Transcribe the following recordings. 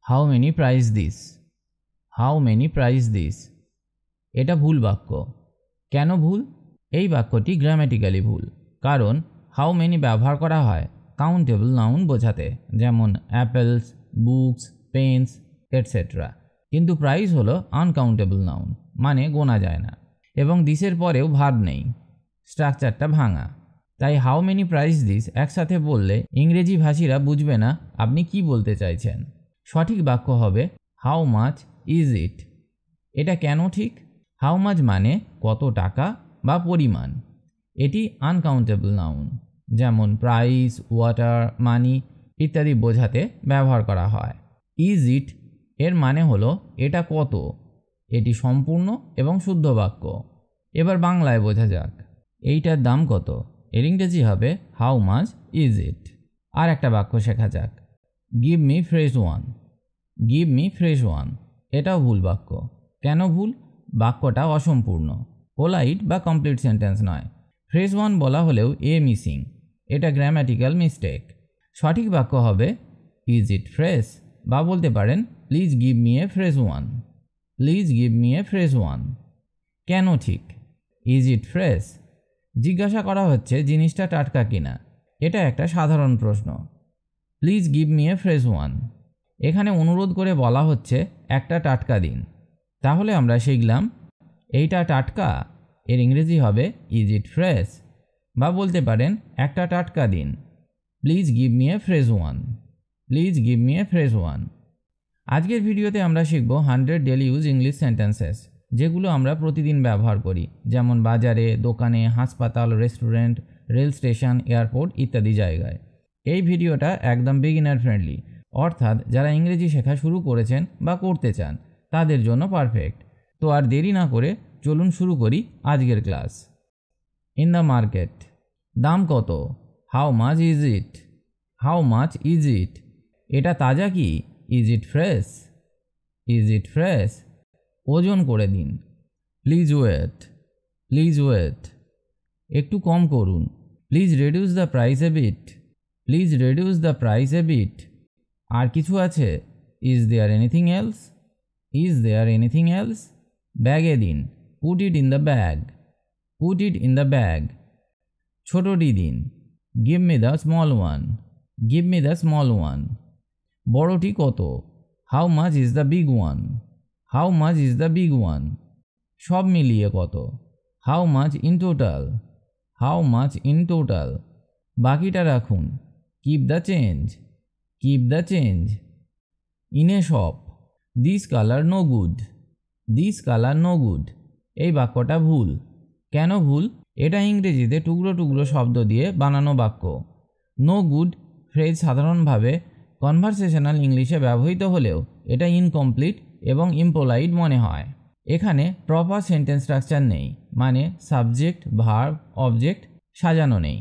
How many price this, how many price this. এটা ভুল বাক্য। কেন ভুল? এই বাক্যটি গ্রামাটিক্যালি ভুল, কারণ হাউ মেনি ব্যবহার করা হয় কাউন্টেবল নাউন বোঝাতে, যেমন অ্যাপেলস, বুকস, পেন্স এটসেট্রা। কিন্তু প্রাইস হলো আনকাউন্টেবল নাউন, মানে গোনা যায় না, এবং দিসের পরেও ভার্ব নেই, স্ট্রাকচারটা ভাঙা। তাই হাউ মেনি প্রাইস দিস একসাথে বললে ইংরেজি ভাষীরা বুঝবে না আপনি কি বলতে চাইছেন। সঠিক বাক্য হবে হাউ মাচ ইজ ইট। এটা কেন ঠিক? হাউ মাচ মানে কত টাকা বা পরিমাণ। এটি আনকাউন্টেবল নাউন, যেমন প্রাইস, ওয়াটার, মানি ইত্যাদি বোঝাতে ব্যবহার করা হয়। ইজ ইট এর মানে হলো এটা কত। এটি সম্পূর্ণ এবং শুদ্ধ বাক্য। এবার বাংলায় বোঝা যাক, এইটার দাম কত। এর ইংরেজি হবে হাউ মাচ ইজ ইট। আর একটা বাক্য শেখা যাক, give me fresh one, give me fresh one. এটাও ভুল বাক্য। কেন ভুল? বাক্যটা অসম্পূর্ণ, পোলাইট বা কমপ্লিট সেন্টেন্স নয়। ফ্রেশ ওয়ান বলা হলেও এ মিসিং, এটা গ্রামাটিক্যাল মিস্টেক। সঠিক বাক্য হবে ইজ ইট ফ্রেশ, বা বলতে পারেন please give me a fresh one, please give me a fresh one. কেন ঠিক? ইজ ইট ফ্রেশ জিজ্ঞাসা করা হচ্ছে জিনিসটা টাটকা কিনা। এটা একটা সাধারণ প্রশ্ন। Please give me a fresh one, এখানে অনুরোধ করে বলা হচ্ছে একটা টাটকা দিন। তাহলে আমরা শিখলাম এইটা টাটকা, এর ইংরেজি হবে ইজ ইট ফ্রেশ, বা বলতে পারেন একটা টাটকা দিন, please give me a fresh one, please give me a fresh one. আজকের ভিডিওতে আমরা শিখব 100 ডেলি ইউজ ইংলিশ সেন্টেন্সেস, যেগুলো আমরা প্রতিদিন ব্যবহার করি, যেমন বাজারে, দোকানে, হাসপাতাল, রেস্টুরেন্ট, রেল স্টেশন, এয়ারপোর্ট ইত্যাদি জায়গায়। এই ভিডিওটা একদম বিগিনার ফ্রেন্ডলি, অর্থাৎ যারা ইংরেজি শেখা শুরু করেছেন বা করতে চান তাদের জন্য পারফেক্ট। তো আর দেরি না করে চলুন শুরু করি আজকের ক্লাস। ইন দ্য মার্কেট, দাম কত? How much is it, how much is it. এটা তাজা কি? Is it fresh, is it fresh. ওজন করে দিন, প্লিজ ওয়েট, প্লিজ ওয়েট। একটু কম করুন, please reduce the price a bit, please reduce the price a bit. আর কিছু আছে? Is there anything else, is there anything else. ব্যাগে দিন, put it in the bag, put it in the bag. ছোটটি দিন, give me the small one, give me the small one. বড়টি কত? How much is the big one, how much is the big one. সব মিলিয়ে কত? How much in total, how much in total. বাকিটা রাখুন, keep the change, keep the change. In a shop, this colour no good, this colour no good. এই বাক্যটা ভুল। কেন ভুল? এটা ইংরেজিতে টুকরো টুকরো শব্দ দিয়ে বানানো বাক্য। নো গুড ফ্রেজ সাধারণভাবে কনভারসেশনাল ইংলিশে ব্যবহৃত হলেও এটা ইনকমপ্লিট এবং ইম্পোলাইট মনে হয়। এখানে প্রপার সেন্টেন্স স্ট্রাকচার নেই, মানে সাবজেক্ট, ভার্ব, অবজেক্ট সাজানো নেই।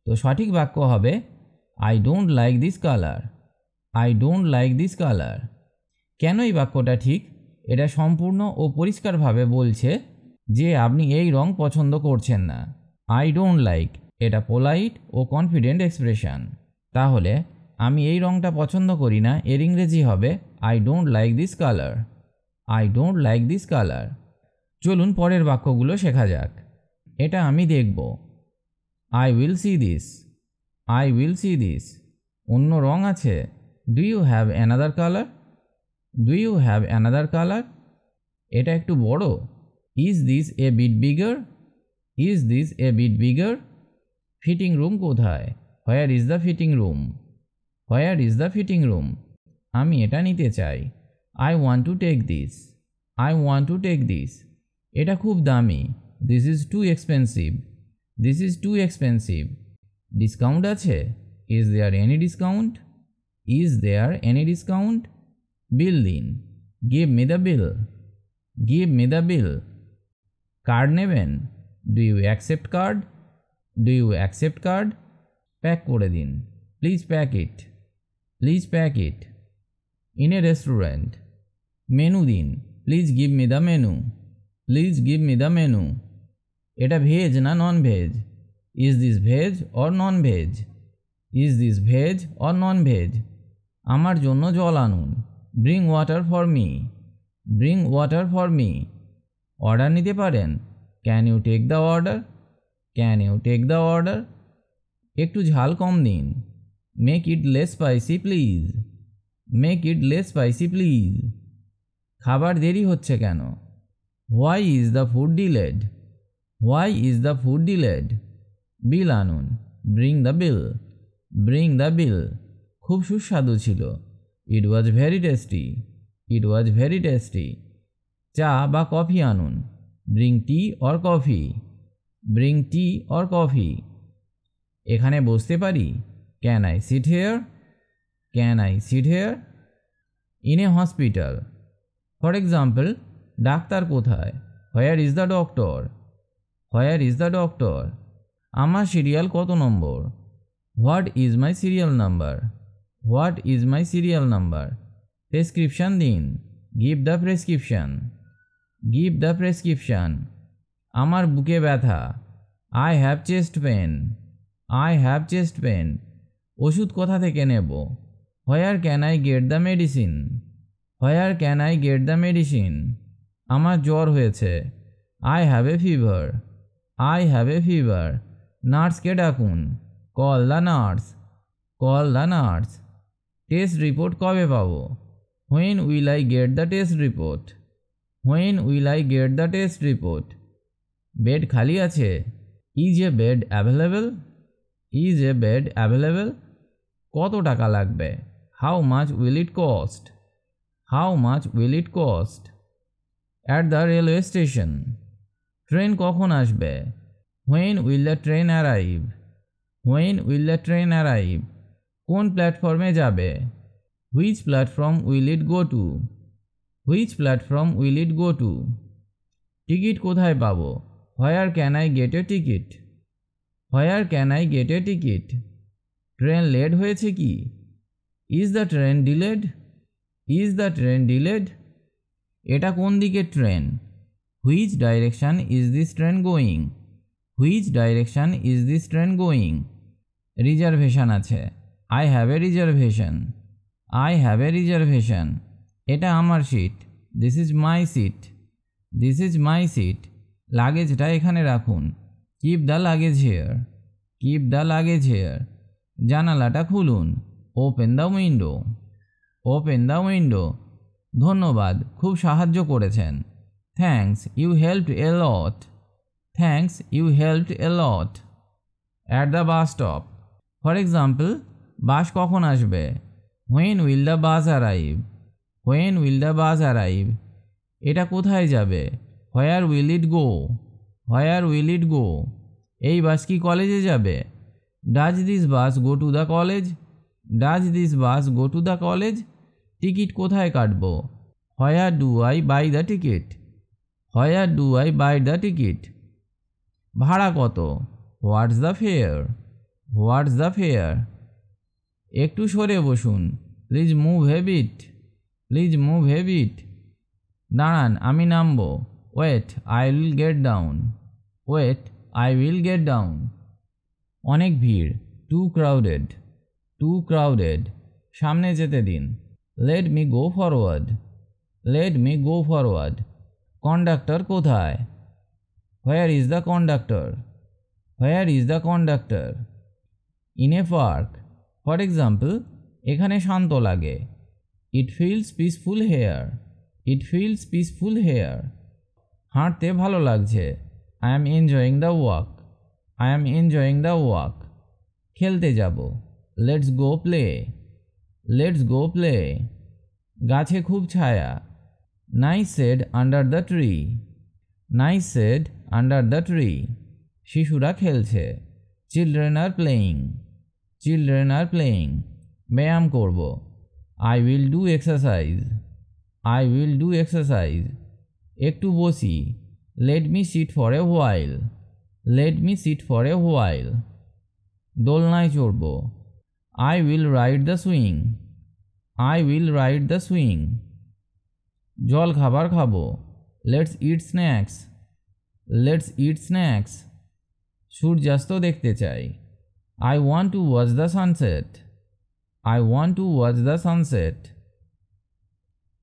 তো সঠিক বাক্য হবে I don't like this colour, I don't like this colour. কেন এই বাক্যটা ঠিক? এটা সম্পূর্ণ ও পরিষ্কারভাবে বলছে যে আপনি এই রং পছন্দ করছেন না। আই ডোন্ট লাইক এটা পোলাইট ও কনফিডেন্ট এক্সপ্রেশন। তাহলে আমি এই রংটা পছন্দ করি না, এর ইংরেজি হবে I don't like this colour, I don't like this colour. চলুন পরের বাক্যগুলো শেখা যাক। এটা আমি দেখব, I will see this, I will see this. অন্য রং আছে? Do you have another colour, do you have another colour. এটা একটু বড়? Is this a bit bigger, is this a bit bigger. Fitting room কোথায়? Where is the fitting room, where is the fitting room. আমি এটা নিতে চাই, I want to take this, I want to take this. এটা খুব দামি, this is too expensive, this is too expensive. Discount আছে? Is there any discount, is there any discount. Bill দিন, give me the bill, give me the bill. Card নেবেন? Do you accept card, do you accept card. Pack করে দিন, please pack it, please pack it. In a restaurant, menu দিন, please give me the menu, please give me the menu. এটা veg না non veg? Is this veg or non veg, is this veg or non veg. আমার জন্য জল আনুন, bring water for me, bring water for me. Order নিতে পারেন, can you take the order, can you take the order. একটু ঝাল কম দিন, make it less spicy please, make it less spicy please. খাবার দেরি হচ্ছে কেন, why is the food delayed, why is the food delayed. Bill আনুন, bring the bill, bring the bill. খুব সুস্বাদু ছিল, it was very tasty, it was very tasty. চা বা কফি আনুন, bring tea or coffee, bring tea or coffee. এখানে বসতে পারি, can I sit here, can I sit here. In a hospital, for example, ডাক্তার কোথায়, where is the doctor, where is the doctor. আমার serial কত number, what is my serial number, what is my serial number. Prescription দিন, give the prescription, give the prescription. আমার বুকে ব্যথা, I have chest pain, I have chest pain. ওষুধ কোথা থেকে নেব, where can I get the medicine, where can I get the medicine. আমার জ্বর হয়েছে, I have a fever, I have a fever. নার্সকে ডাকুন, call the nurse, call the nurse. Test report কবে পাবো, when will I get the test report, when will I get the test report. Bed খালি আছে, is a bed available, is a bed available. কত টাকা লাগবে, how much will it cost, how much will it cost. At the railway station, train কখন আসবে, when will the train arrive, when will the train arrive. কোন প্ল্যাটফর্মে যাবে, which platform will it go to, which platform will it go to. Ticket কোথায় পাবো, হোয়ার can I get a ticket, where can I get a ticket. Train late হয়েছে কি, is the train delayed, is the train delayed. এটা কোন দিকের train, which direction is this train going, which direction is this train going. Reservation আছে, I have a reservation, I have a reservation. এটা আমার seat, this is my seat, this is my seat. লাগেজটা এখানে রাখুন, keep the luggage here, keep the luggage here. জানালাটা খুলুন, open the window, open the window. ধন্যবাদ, খুব সাহায্য করেছেন, thanks you helped a lot, thanks you helped a lot. At the bus stop, for example, bus কখন আসবে, when will the bus arrive, when will the bus arrive. এটা কোথায় যাবে, where will it go, where will ইট গো। এই বাস কি কলেজে যাবে, does this bus go to the college, does this bus go to the college. Ticket কোথায় কাটব, where do I buy the ticket, where do I buy the ticket. ভাড়া কত, what's the fare, what's the fare. একটু সরে বসুন, please move a bit, please move a bit. দাঁড়ান, আমি নামবো, wait I will get down, wait I will get down. অনেক ভিড়, টু ক্রাউডেড, টু ক্রাউডেড। সামনে যেতে দিন, let me go forward, let me go forward. Conductor কোথায়, where is the conductor, where is the conductor. In a park, for example, এখানে শান্ত লাগে, it feels peaceful here, it feels peaceful here. হাঁটতে ভালো লাগছে, I am enjoying the walk, I am enjoying the walk. খেলতে যাব, let's go play, let's go play. গাছে খুব ছায়া, nice shade under the tree, nice shade under the tree. শিশুরা খেলছে, children are playing, children are playing. ব্যায়াম করব, I will do exercise, I will do exercise. একটু বসি, let me sit for a while, let me sit for a while. দোলনায় চড়ব, I will ride the swing, I will ride the swing. জল খাবার খাবো, let's eat snacks, let's eat snacks. সূর্যাস্ত দেখতে চাই, I want to watch the sunset, I want to watch the sunset.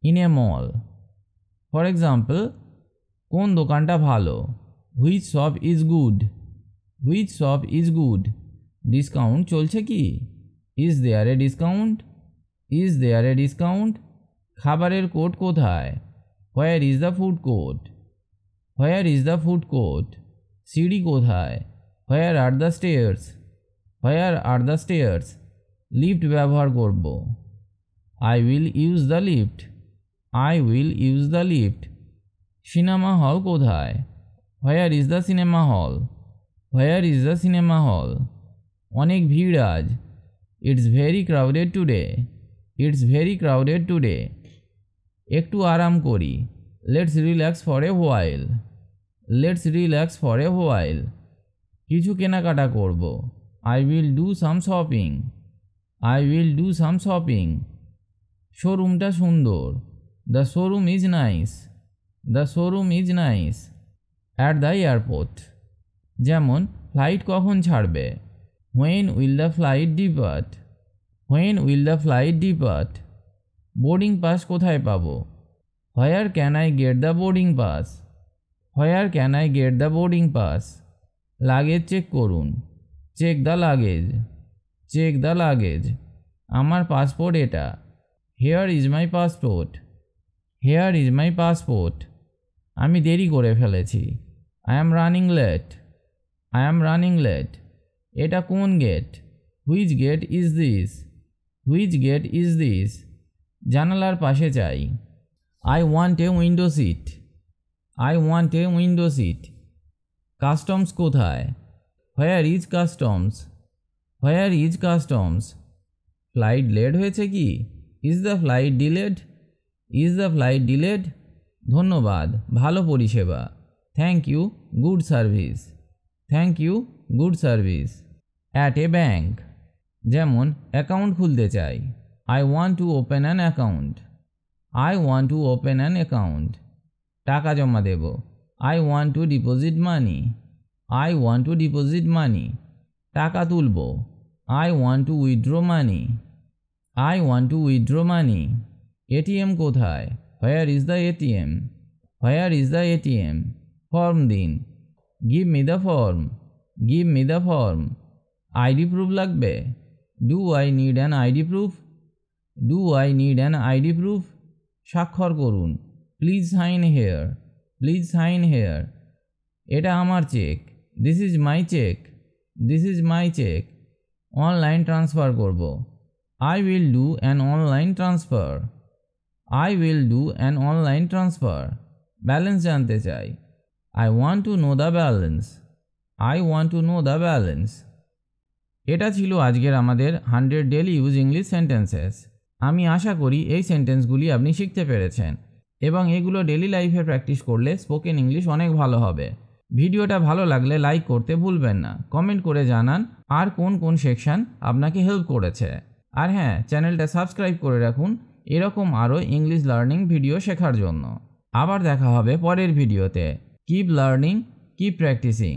in a mall. For example, কোন দোকানটা ভালো? Which shop is good? Which shop is good? Discount চলছে কি? Is there a discount? Is there a discount? খাবারের court কোথায়? Where is the food court? Where is the food court? সিঁড়ি কোথায়? Where are the stairs? Where are the stairs? Lift ব্যবহার করব। I will use the lift. I will use the lift. Cinema hall কোথায়? Where is the cinema hall? Where is the cinema hall? অনেক ভিড় আজ। It's very crowded today. It's very crowded today. একটু আরাম করি। Let's relax for a while. Let's relax for a while. কিছু কেনাকাটা করব। I will do some shopping. I will do some shopping. শোরুমটা সুন্দর। The showroom is nice. The showroom is nice. At the airport. যেমন flight কখন ছাড়বে? When will the flight depart? When will the flight depart? Boarding pass কোথায় পাবো? Where can I get the boarding pass? Where can I get the boarding pass? Luggage check করুন। Check the luggage. Check the luggage. আমার passport এটা। Here is my passport. Here is my passport. আমি দেরি করে ফেলেছি। I am running late. I am running late. এটা কোন gate? Which gate is this? Which gate is this? জানালার পাশে চাই। I want a window seat. I want a window seat. Customs কোথায়? Where is customs? Where is customs? Flight late হয়েছে কি? Is the flight delayed? Is the flight delayed? ধন্যবাদ, ভালো পরিষেবা। Thank you, good service. Thank you, good service. At a bank. যেমন account খুলতে চাই। I want to open an account. I want to open an account. টাকা জমা দেব। I want to deposit money. I want to deposit money. টাকা তুলব। I want to withdraw money. I want to withdraw money. ATM কোথায়? Where is the ATM? Where is the ATM? Form দিন। Give me the form. Give me the form. ID proof লাগবে? Do I need an ID proof? Do I need an ID proof? স্বাক্ষর করুন। Please sign here. Please sign here. এটা আমার cheque. This is my check. This is my check. Online transfer করব। I will do an online transfer. I will do an online transfer. Balance জানতে চাই। I want to know the balance. I want to know the balance. এটা ছিল আজকের আমাদের 100 daily use English sentences. আমি আশা করি এই সেন্টেন্সগুলি আপনি শিখতে পেরেছেন এবং এগুলো ডেইলি লাইফে প্র্যাকটিস করলে স্পোকেন ইংলিশ অনেক ভালো হবে। ভিডিওটা ভালো লাগলে লাইক করতে ভুলবেন না। কমেন্ট করে জানান আর কোন কোন সেকশন আপনাকে হেল্প করেছে। আর হ্যাঁ, চ্যানেলটা সাবস্ক্রাইব করে রাখুন এরকম আরও ইংলিশ লার্নিং ভিডিও শেখার জন্য। আবার দেখা হবে পরের ভিডিওতে। Keep learning, keep practising.